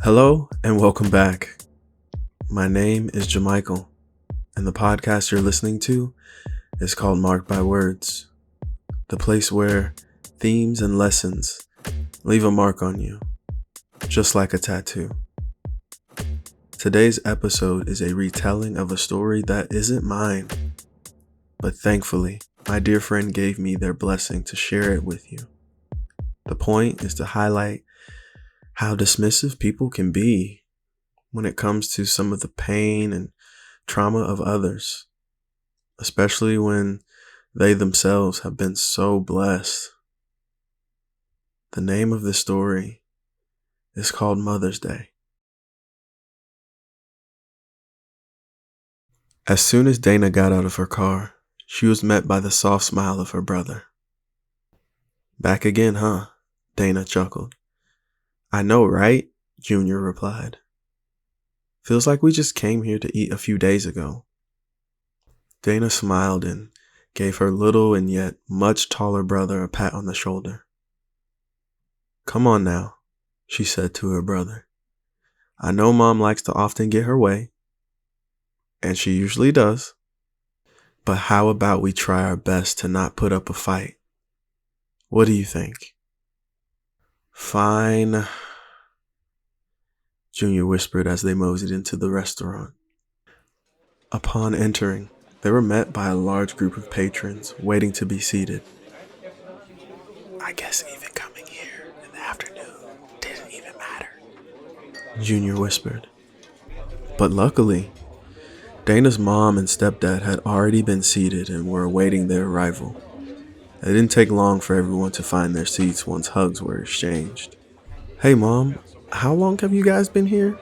Hello and welcome back. My name is Jamichael, and the podcast you're listening to is called Marked by Words, the place where themes and lessons leave a mark on you, just like a tattoo. Today's episode is a retelling of a story that isn't mine, but thankfully, my dear friend gave me their blessing to share it with you. The point is to highlight how dismissive people can be when it comes to some of the pain and trauma of others, especially when they themselves have been so blessed. The name of this story is called Mother's Day. As soon as Dana got out of her car, she was met by the soft smile of her brother. "Back again, huh?" Dana chuckled. "I know, right?" Junior replied. "Feels like we just came here to eat a few days ago." Dana smiled and gave her little and yet much taller brother a pat on the shoulder. "Come on now," she said to her brother. "I know Mom likes to often get her way, and she usually does, but how about we try our best to not put up a fight? What do you think?" "Fine," Junior whispered as they moseyed into the restaurant. Upon entering, they were met by a large group of patrons waiting to be seated. "I guess even coming here in the afternoon didn't even matter," Junior whispered. But luckily, Dana's mom and stepdad had already been seated and were awaiting their arrival. It didn't take long for everyone to find their seats once hugs were exchanged. "Hey Mom, how long have you guys been here?"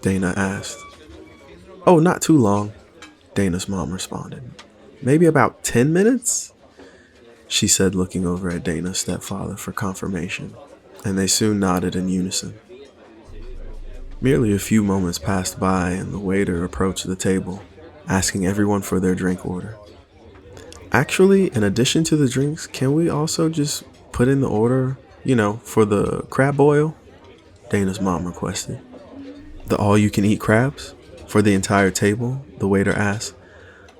Dana asked. "Oh, not too long," Dana's mom responded. "Maybe about 10 minutes?" she said, looking over at Dana's stepfather for confirmation, and they soon nodded in unison. Merely a few moments passed by and the waiter approached the table, asking everyone for their drink order. "Actually, in addition to the drinks, can we also just put in the order, for the crab boil?" Dana's mom requested. "The all-you-can-eat crabs? For the entire table?" the waiter asked,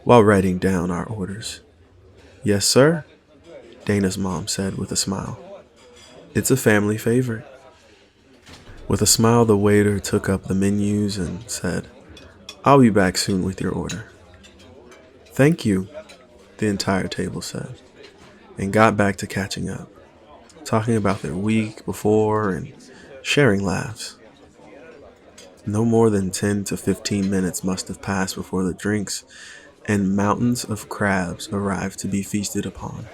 while writing down our orders. "Yes, sir," Dana's mom said with a smile. "It's a family favorite." With a smile, the waiter took up the menus and said, "I'll be back soon with your order." "Thank you," the entire table said, and got back to catching up, talking about their week before and sharing laughs. No more than 10 to 15 minutes must have passed before the drinks and mountains of crabs arrived to be feasted upon.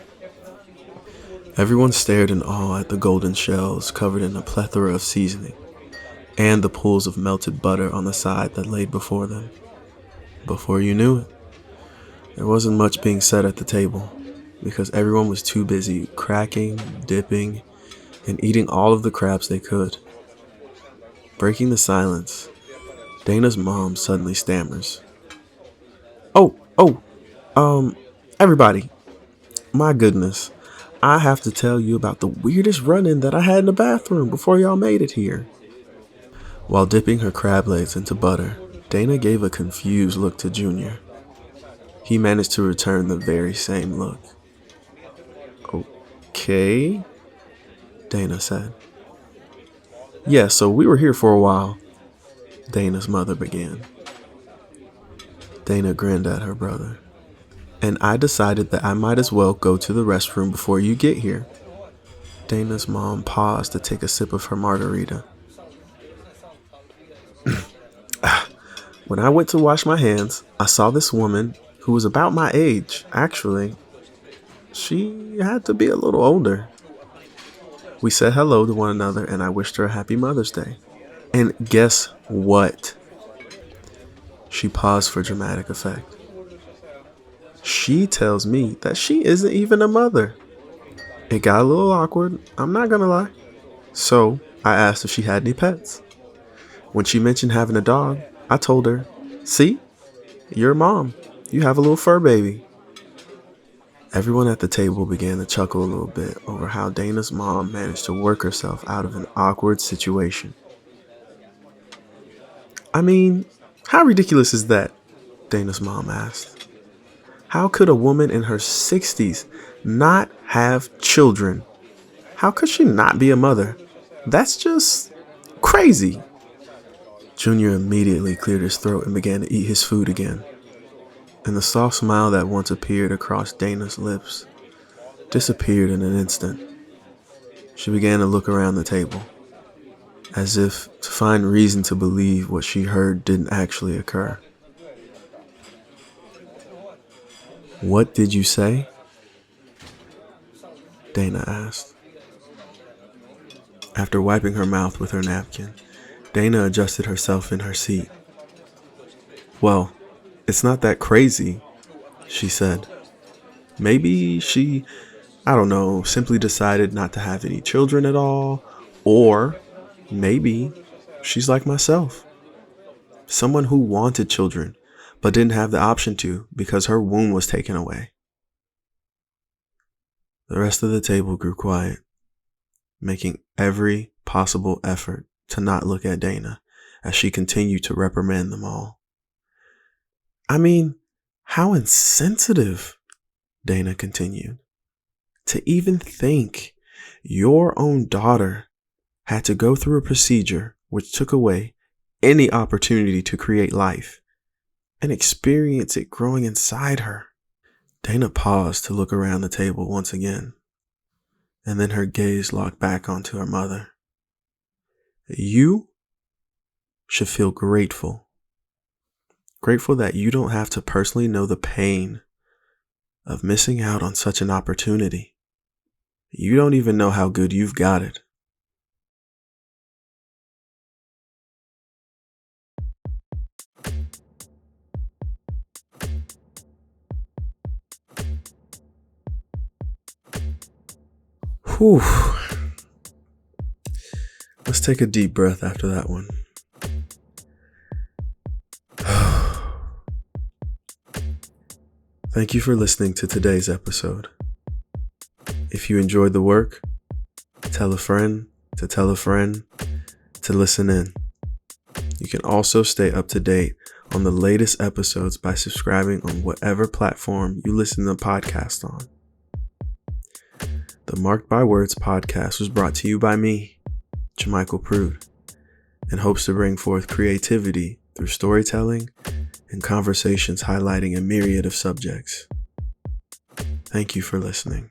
Everyone stared in awe at the golden shells covered in a plethora of seasoning, and the pools of melted butter on the side that laid before them. Before you knew it, there wasn't much being said at the table, because everyone was too busy cracking, dipping, and eating all of the crabs they could. Breaking the silence, Dana's mom suddenly stammers. Oh, everybody, my goodness, I have to tell you about the weirdest run-in that I had in the bathroom before y'all made it here." While dipping her crab legs into butter, Dana gave a confused look to Junior. He managed to return the very same look. "Okay," Dana said. "Yeah, so we were here for a while," Dana's mother began. Dana grinned at her brother. "And I decided that I might as well go to the restroom before you get here." Dana's mom paused to take a sip of her margarita. "When I went to wash my hands, I saw this woman who was about my age, actually. She had to be a little older. We said hello to one another and I wished her a happy Mother's Day. And guess what?" She paused for dramatic effect. "She tells me that she isn't even a mother." It got a little awkward, I'm not gonna lie. So I asked if she had any pets. When she mentioned having a dog, I told her, "See, you're a mom. You have a little fur baby." Everyone at the table began to chuckle a little bit over how Dana's mom managed to work herself out of an awkward situation. I mean, how ridiculous is that? Dana's mom asked. How could a woman in her 60s not have children? How could she not be a mother? That's just crazy. Junior immediately cleared his throat and began to eat his food again. And the soft smile that once appeared across Dana's lips disappeared in an instant. She began to look around the table, as if to find reason to believe what she heard didn't actually occur. What did you say? Dana asked. After wiping her mouth with her napkin, Dana adjusted herself in her seat. Well, it's not that crazy, she said. Maybe she, I don't know, simply decided not to have any children at all. Or maybe she's like myself. Someone who wanted children, but didn't have the option to because her womb was taken away. The rest of the table grew quiet, making every possible effort to not look at Dana as she continued to reprimand them all. I mean, how insensitive, Dana continued. To even think your own daughter had to go through a procedure which took away any opportunity to create life and experience it growing inside her. Dana paused to look around the table once again, and then her gaze locked back onto her mother. You should feel grateful. Grateful that you don't have to personally know the pain of missing out on such an opportunity. You don't even know how good you've got it. Whew. Let's take a deep breath after that one. Thank you for listening to today's episode. If you enjoyed the work, tell a friend to tell a friend to listen in. You can also stay up to date on the latest episodes by subscribing on whatever platform you listen to podcasts on. The Marked by Words podcast was brought to you by me, Jamichael Prude, and hopes to bring forth creativity through storytelling and conversations highlighting a myriad of subjects. Thank you for listening.